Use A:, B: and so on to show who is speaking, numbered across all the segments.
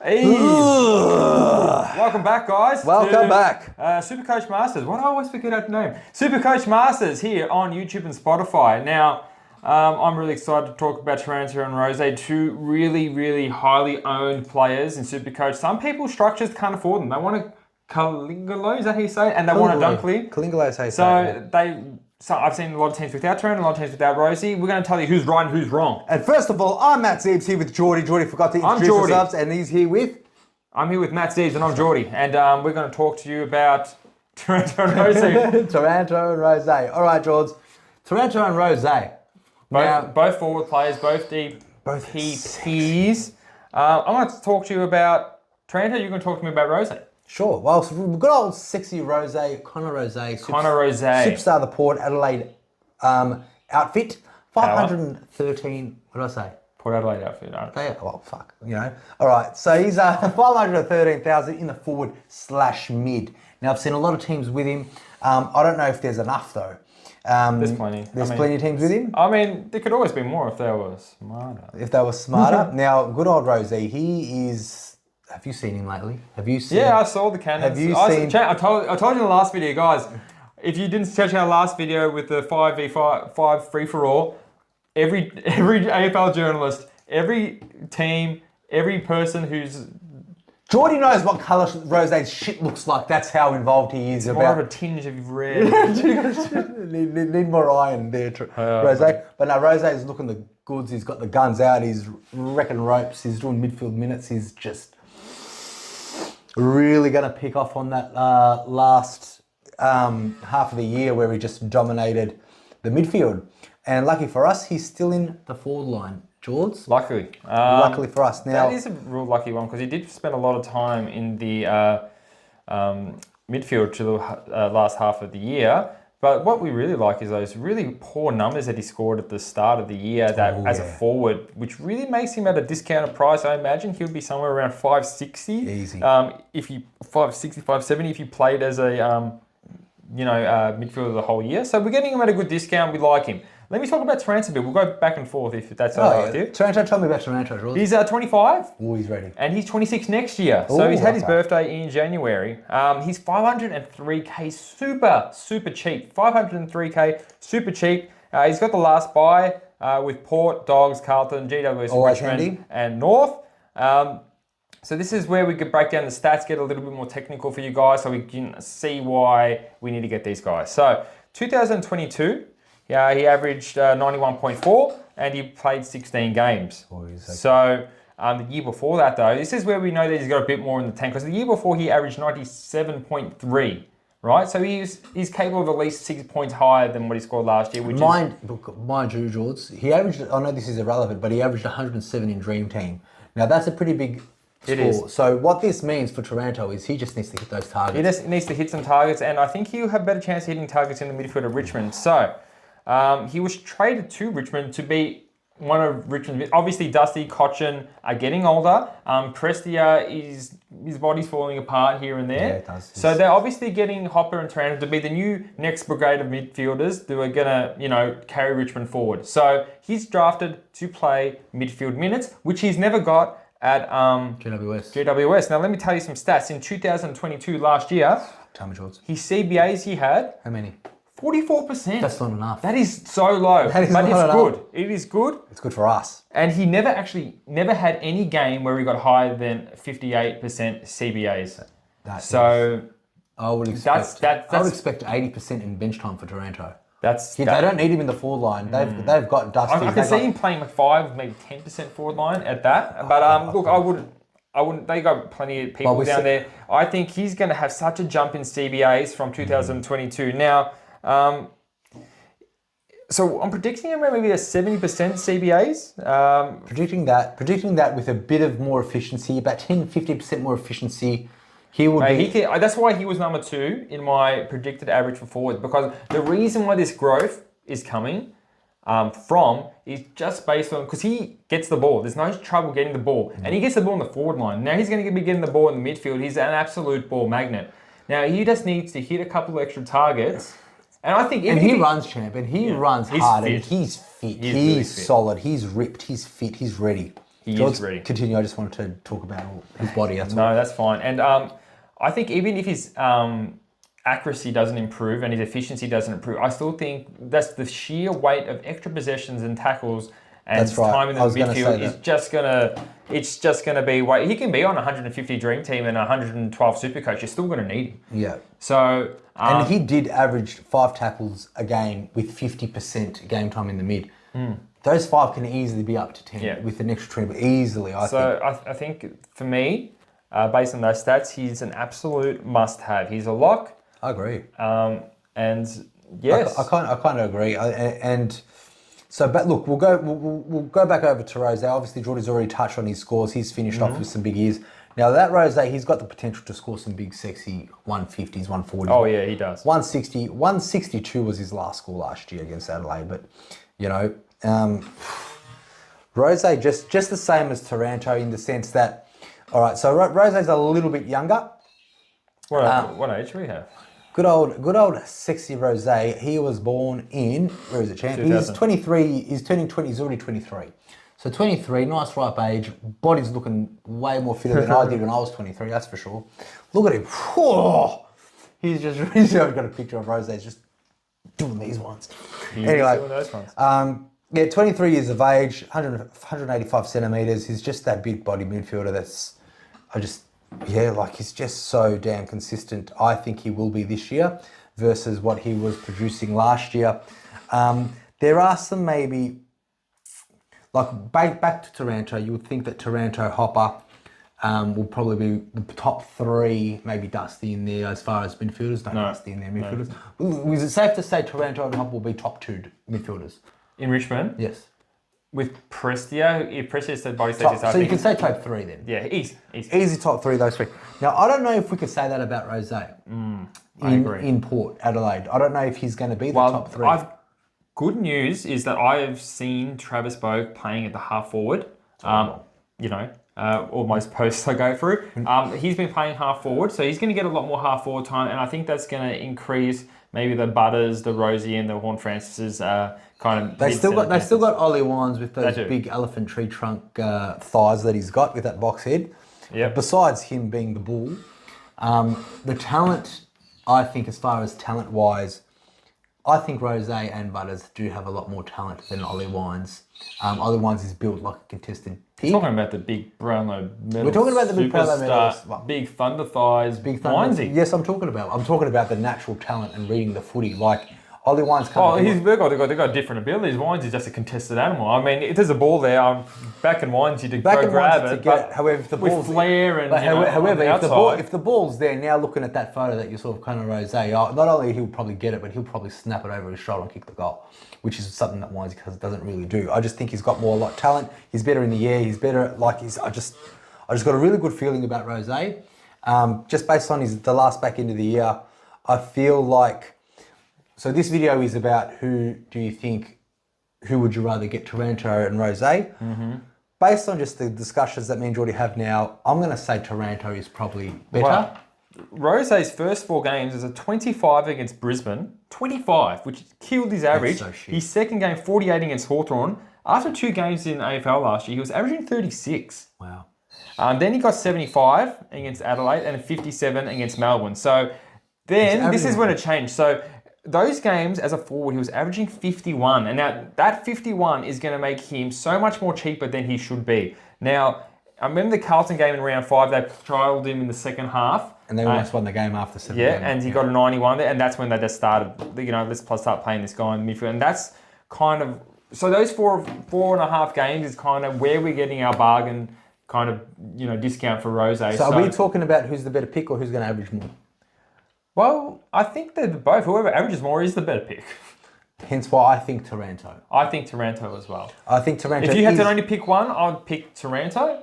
A: Hey. Welcome back, guys.
B: Welcome back.
A: Supercoach Masters. Why do I always forget our name? Supercoach Masters here on YouTube and Spotify. Now, I'm really excited to talk about Taranto and Rozee, two really, really highly owned players in Supercoach. Some people structures can't afford them. They want to Kalingalo, is that how you say it? And they want a Dunkley.
B: Kalingalo is how you say it.
A: So I've seen a lot of teams without Taranto, a lot of teams without Rozee. We're going to tell you who's right and who's wrong.
B: And first of all, I'm Matt Zeebs here with Geordie. Geordie forgot to introduce himself, and he's here with...
A: I'm here with Matt Zeebs and I'm Geordie. And we're going to talk to you about Taranto and Rozee.
B: Taranto and Rozee. All right, George. Taranto and Rozee.
A: Both forward players, both deep
B: Both
A: PPs. I'm going to talk to you about Taranto. You're going to talk to me about Rozee.
B: Sure. Well, we've got old sexy Rozee, Connor Rozee. Superstar of the Port Adelaide outfit. 513, what did I say?
A: Port Adelaide outfit, no.
B: Yeah, well, fuck, you know. All right, so he's 513,000 in the forward/mid. Now, I've seen a lot of teams with him. I don't know if there's enough, though.
A: There's plenty.
B: There's plenty of teams with him?
A: I mean, there could always be more if they were smarter.
B: If they were smarter. Now, good old Rozee, he is... Have you seen him lately? Have you seen?
A: Yeah, I saw the cannons.
B: Have you seen?
A: I told you in the last video, guys. If you didn't check out our last video with the 5v5 free for all, every AFL journalist, every team, every person who's
B: Geordie knows what colour Rosee's shit looks like. That's how involved he is.
A: More of a tinge of red.
B: need more iron there, Rozee. But now Rosee's looking the goods. He's got the guns out. He's wrecking ropes. He's doing midfield minutes. He's just really going to pick off on that last half of the year where he just dominated the midfield. And lucky for us, he's still in the forward line, George.
A: Luckily.
B: Luckily for us. Now,
A: that is a real lucky one because he did spend a lot of time in the midfield to the last half of the year. But what we really like is those really poor numbers that he scored at the start of the year as a forward, which really makes him at a discounted price. I imagine he would be somewhere around 560.
B: Easy.
A: If you 560, 570 if you played as a midfielder the whole year. So we're getting him at a good discount. We like him. Let me talk about Taranto a bit. We'll go back and forth if that's all right with you.
B: Taranto, tell me about Taranto, George.
A: He's 25.
B: Oh, he's ready.
A: And he's 26 next year. So he's had his birthday in January. He's 503k, super cheap. 503k, super cheap. He's got the last buy with Port, Dogs, Carlton, GWS, Richmond, and North. So this is where we could break down the stats, get a little bit more technical for you guys so we can see why we need to get these guys. So 2022, he averaged 91.4 and he played 16 games. So the year before that though, this is where we know that he's got a bit more in the tank because the year before he averaged 97.3, right? So he's capable of at least 6 points higher than what he scored last year, which
B: Mind you, George, he averaged, I know this is irrelevant, but he averaged 107 in Dream Team. Now that's a pretty big score.
A: It is.
B: So what this means for Taranto is he just needs to hit those targets.
A: He just needs to hit some targets and I think he'll have a better chance of hitting targets in the midfield of Richmond. So he was traded to Richmond to be one of Richmond's... Obviously, Dusty, Cochin are getting older. Prestia, his body's falling apart here and there.
B: Yeah, it does.
A: So they're obviously getting Hopper and Taranto to be the new next brigade of midfielders that are going to, carry Richmond forward. So he's drafted to play midfield minutes, which he's never got at GWS. Now, let me tell you some stats. In 2022, last year...
B: Tell me, George.
A: His CBAs he had...
B: How many?
A: 44%.
B: That's not enough.
A: That is so low. But it's good. It is good.
B: It's good for us.
A: And he never had any game where he got higher than 58% CBAs.
B: I would expect 80% in bench time for Taranto. They don't need him in the forward line. They've got Dusty.
A: I can see him playing with 5, maybe 10% forward line at that. But look, I wouldn't. They got plenty of people down there. I think he's going to have such a jump in CBAs from 2022. Now, so I'm predicting him maybe a 70% CBAs.
B: Predicting that with a bit of more efficiency, about 10-50% more efficiency, he would
A: that's why he was number 2 in my predicted average for forwards, because the reason why this growth is coming is just based on, because he gets the ball. There's no trouble getting the ball. And he gets the ball in the forward line. Now he's going to be getting the ball in the midfield. He's an absolute ball magnet. Now he just needs to hit a couple of extra targets. And I think...
B: And he runs, champ, and he runs hard,
A: fit.
B: and he's fit. He's really solid. He's ripped. He's fit. He's ready.
A: he is ready.
B: Continue. I just wanted to talk about his body. That's
A: No, that's fine. And I think even if his accuracy doesn't improve and his efficiency doesn't improve, I still think that's the sheer weight of extra possessions and tackles and time in the midfield is just gonna be he can be on 150 Dream Team and 112 Supercoach. You're still gonna need him.
B: Yeah.
A: So
B: and he did average 5 tackles a game with 50% game time in the mid. Those 5 can easily be up to 10 with an extra 20, easily. I
A: think for me, based on those stats, he's an absolute must-have. He's a lock.
B: I agree.
A: And yes,
B: I kind of agree. But look, we'll go back over to Rozee. Obviously, Jordy's already touched on his scores. He's finished off with some big years. Now that Rozee, he's got the potential to score some big, sexy 150s, 140s.
A: Oh yeah, he does.
B: 160, 162 was his last score last year against Adelaide. But Rozee just the same as Taranto in the sense that, all right. So Rosee's a little bit younger.
A: What age do we have?
B: Good old sexy Rozee. He was born in, where is it, champ? He's 23, he's turning 20, he's already 23. So 23, nice ripe age. Body's looking way more fitter than I did when I was 23, that's for sure. Look at him. Whoa. He's got a picture of Rozee, he's just doing these ones. Anyway,
A: doing those ones.
B: 23 years of age, 185 centimetres. He's just that big body midfielder he's just so damn consistent. I think he will be this year versus what he was producing last year. There are some maybe, like back to Taranto, you would think that Taranto, Hopper will probably be the top 3, maybe Dusty in there as far as midfielders. No, Dusty in there, midfielders. No. Is it safe to say Taranto and Hopper will be top 2 midfielders?
A: In Richmond?
B: Yes.
A: With Prestia, if Prestia said body status,
B: so you can say top 3 then.
A: Yeah,
B: easy top 3, those 3. Now I don't know if we could say that about Rozee.
A: I agree.
B: In Port Adelaide, I don't know if he's going to be the top 3.
A: Good news is that I have seen Travis Boak playing at the half forward. Almost posts I go through. He's been playing half forward, so he's going to get a lot more half forward time, and I think that's going to increase maybe the Butters, the Rozee, and the Horn Francis's kind of.
B: They still got Ollie Wines with those big elephant tree trunk thighs that he's got with that box head.
A: Yeah.
B: Besides him being the bull, the talent, I think, as far as talent wise, I think Rozee and Butters do have a lot more talent than Ollie Wines. Ollie Wines is built like a contested pig.
A: We're talking about the big Brownlow medal.
B: We're talking about the big Brownlow medals.
A: Big thunder thighs, big Winesy.
B: Yes, I'm talking about the natural talent and reading the footy. Like Ollie Wines can't.
A: They've got different abilities. Wines is just a contested animal. I mean, if there's a ball there, I'm backing Winesy to go grab it.
B: However, if the ball's
A: with flair and
B: if the ball's there, now looking at that photo that you saw of Conor Rozee, not only he'll probably get it, but he'll probably snap it over his shoulder and kick the goal, which is something that Winesy doesn't really do. I just think he's got more talent. He's better in the air. He's better I just got a really good feeling about Rozee. Just based on the last back end of the year, I feel like. So this video is about who would you rather get, Taranto and Rozee? Mm-hmm. Based on just the discussions that me and Jordy have now, I'm going to say Taranto is probably better.
A: Well, Rose's first 4 games is a 25 against Brisbane, 25, which killed his average.
B: So shit.
A: His second game, 48 against Hawthorn. After 2 games in AFL last year, he was averaging 36.
B: Wow.
A: Then he got 75 against Adelaide and 57 against Melbourne. So then this is when it changed. So those games as a forward, he was averaging 51. And now that 51 is going to make him so much more cheaper than he should be. Now, I remember the Carlton game in round 5, they trialled him in the second half.
B: And they almost won the game after 7
A: games. And he got a 91 there. And that's when they just started, let's start playing this guy in midfield. And that's kind of, so those 4.5 games is kind of where we're getting our bargain kind of, discount for Rozee.
B: So are we talking about who's the better pick or who's going to average more?
A: Well, I think they're both. Whoever averages more is the better pick.
B: Hence why I think Taranto.
A: I think Taranto as well.
B: I think Taranto.
A: If you had to only pick one, I'd pick Taranto.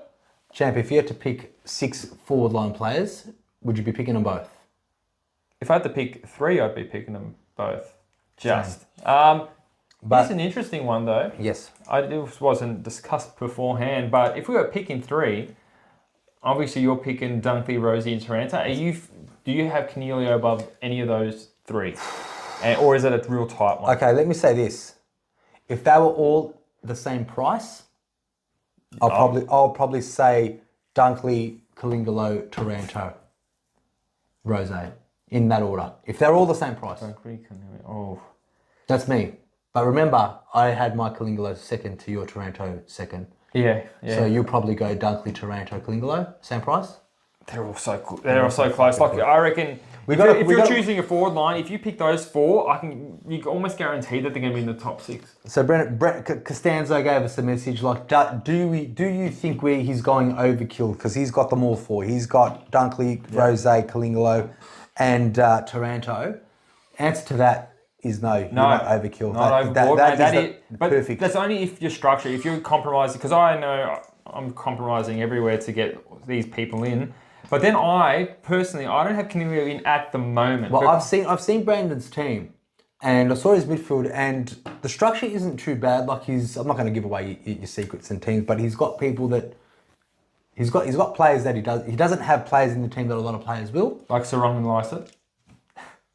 B: Champ, if you had to pick 6 forward line players, would you be picking them both?
A: If I had to pick 3, I'd be picking them both. Just.
B: But
A: it's an interesting one though.
B: Yes.
A: It wasn't discussed beforehand, but if we were picking 3, obviously you're picking Dunkley, Rozee, and Taranto. Do you have Cornelio above any of those 3? Or is it a real tight one?
B: Okay, let me say this. If they were all the same price, I'll probably say Dunkley, Kalingalo, Taranto, Rozee in that order. If they're all the same price.
A: Oh,
B: that's me. But remember, I had my Kalingalo second to your Taranto second.
A: Yeah.
B: So you'll probably go Dunkley, Taranto, Kalingalo, same price.
A: They're all so cool. They're all so close. Like I reckon, if you're choosing a forward line, if you pick those four, you can almost guarantee that they're going to be in the top 6.
B: So Brent Costanzo gave us a message like, do you think he's going overkill? Because he's got them all 4. He's got Dunkley, Rozee, Kalingalo, and Taranto. Answer to that is no. You're not overkill.
A: Not overboard. But
B: perfect.
A: That's only if you're structured. If you're compromising, because I know I'm compromising everywhere to get these people in. But then I don't have Canelio in at the moment.
B: Well, I've seen Brandon's team, and I saw his midfield, and the structure isn't too bad. Like I'm not going to give away your secrets and teams, but he's got people that he's got players that he doesn't have players in the team that a lot of players will.
A: Like Sarong and Lycett?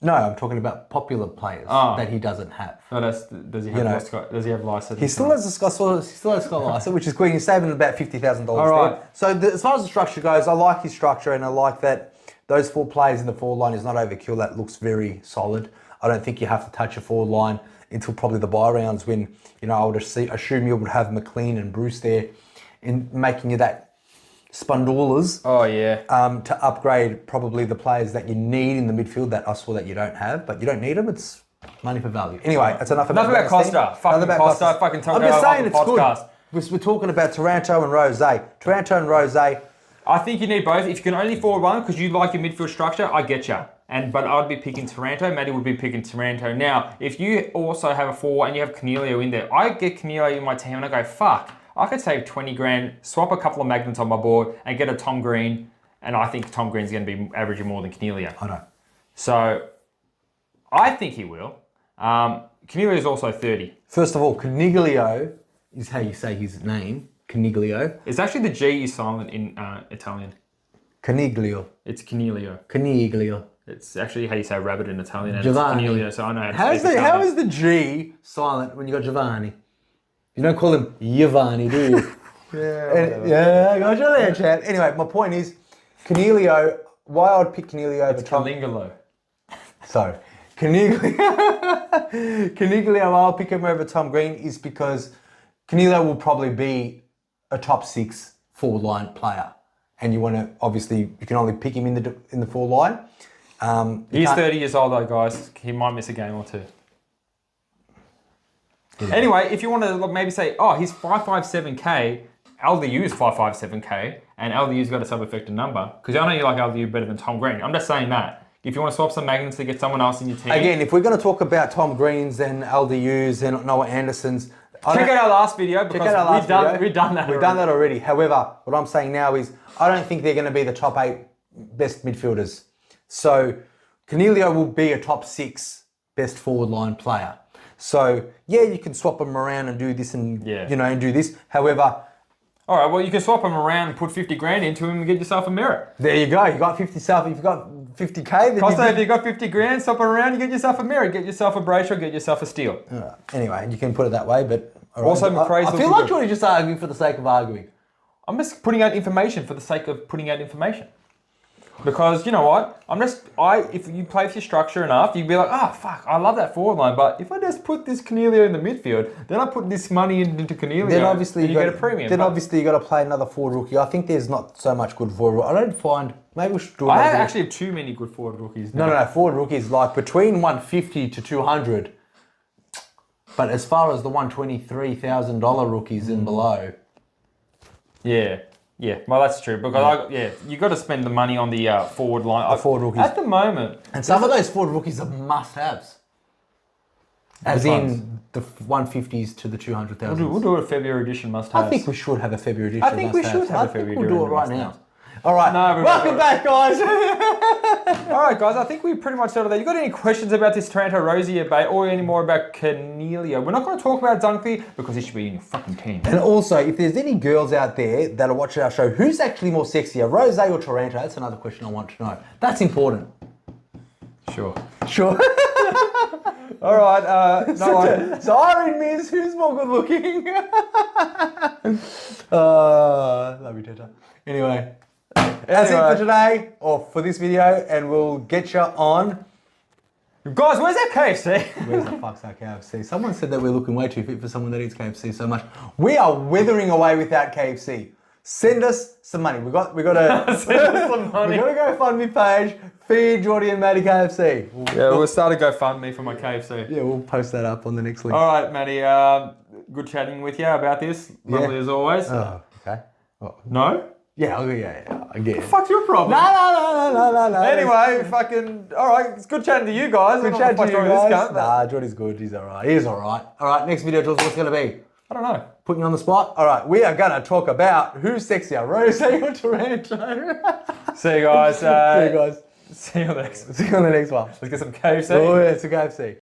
B: No, I'm talking about popular players that he doesn't have.
A: No, does he have Lycett?
B: He still has Scott Lycett, which is good. He's saving about $50,000.
A: All right.
B: So as far as the structure goes, I like his structure, and I like that those 4 players in the forward line is not overkill. That looks very solid. I don't think you have to touch a forward line until probably the bye rounds when, I would assume you would have McLean and Bruce there in making you that Spandulas.
A: Oh, yeah.
B: To upgrade probably the players that you need in the midfield that I saw that you don't have, but you don't need them. It's money for value. Anyway, that's enough about
A: Costa. I'm
B: just saying it's good. We're talking about Taranto and Rozee.
A: I think you need both. If you can only forward one because you like your midfield structure, I get you. But I'd be picking Taranto. Maddie would be picking Taranto. Now, if you also have a forward and you have Canelio in there, I get Canelio in my team and I go, fuck. I could save 20 grand, swap a couple of magnets on my board and get a Tom Green. And I think Tom Green's going to be averaging more than Canelio.
B: I know.
A: So I think he will. Canelio is also 30.
B: First of all, Caniglio is how you say his name. Caniglio.
A: It's actually the G is silent in Italian.
B: Caniglio.
A: It's Canelio.
B: Caniglio.
A: It's actually how you say rabbit in Italian. And
B: Giovanni.
A: It's Canelio, so I know how to speak
B: How is the G silent when you got Giovanni? You don't call him Giovanni, do you? I got you there, Chad. Anyway, my point is, Canelio, why I would pick Canelio over Tom...
A: Calingalo.
B: Sorry. Caniglio, I'll pick him over Tom Green is because Canelio will probably be a top 6 forward line player. And you want to, obviously, you can only pick him in the forward line.
A: He's 30 years old though, guys. He might miss a game or 2. Yeah. Anyway, if you want to maybe say, he's 557k, LDU is 557k, and LDU's got a sub-affected number, because I know you like LDU better than Tom Green. I'm just saying that. If you want to swap some magnets to get someone else in your team.
B: Again, if we're going to talk about Tom Greens and LDUs and Noah Andersons,
A: check out our last video because we've done that
B: already. However, what I'm saying now is I don't think they're going to be the top 8 best midfielders. So Canelio will be a top 6 best forward line player. So yeah, you can swap them around and do this and and do this. However,
A: all right, well you can swap them around and put 50 grand into him and get yourself a merit.
B: There you go. You got 50 self. If you got 50k, then
A: Costa, if you got 50 grand, swap them around, you get yourself a merit, get yourself a Brayshaw, get yourself a steal.
B: Anyway, you can put it that way, but
A: also McRae's
B: I feel like you're just arguing for the sake of arguing.
A: I'm just putting out information for the sake of putting out information. Because you know what? If you play with your structure enough, you'd be like, fuck, I love that forward line, but if I just put this Canelio in the midfield, then I put this money into Canelio,
B: then obviously
A: you get a premium.
B: Then obviously you got to play another forward rookie. I think there's not so much good forward. I don't find, maybe we should do
A: I actually have too many good forward rookies now.
B: No, forward rookies like between 150 to 200. But as far as the $123,000 rookies and below.
A: Yeah, well that's true because you got to spend the money on the forward line.
B: Forward rookies
A: at the moment,
B: and some of those forward rookies are must-haves. As in the 150s to the 200,000s.
A: We'll do a February edition must-haves.
B: I think we should have a February edition.
A: I think we should have a February edition.
B: We'll do it right now. All right, welcome back, guys.
A: All right, guys, I think we pretty much settled that. You got any questions about this Taranto Rozee debate or any more about Canelio? We're not going to talk about Dunkley because he should be in your fucking team.
B: And also, if there's any girls out there that are watching our show, who's actually more sexier, Rozee or Taranto? That's another question I want to know. That's important.
A: Sure. All right. No one.
B: Sorry, Miss. Who's more good looking? Love you, Teta. Anyway, that's it for today, or for this video, and we'll get you on.
A: Guys, where's that KFC?
B: Where's the fuck's our KFC? Someone said that we're looking way too fit for someone that eats KFC so much. We are withering away without KFC. Send us some money. We got to
A: Send us some money.
B: We got to go fund me page. Feed Jordy and Maddie KFC.
A: We'll start a GoFundMe for my KFC.
B: Yeah, we'll post that up on the next link.
A: All right, Maddie. Good chatting with you about this. Lovely as always.
B: Oh, okay. Oh.
A: No?
B: Yeah, I get it.
A: Fuck's your problem?
B: No.
A: Anyway, all right. It's good chatting to you guys.
B: Good chatting to you guys. Nah, Jordy's good. He's all right. He's all right. All right, next video, Jules, what's going to be?
A: I don't know.
B: Putting you on the spot? All right, we are going to talk about who's sexier, Rozee or Taranto.
A: See you guys.
B: See you guys.
A: See you next.
B: See you on the next one.
A: Let's get some KFC.
B: Oh, yeah, it's a KFC.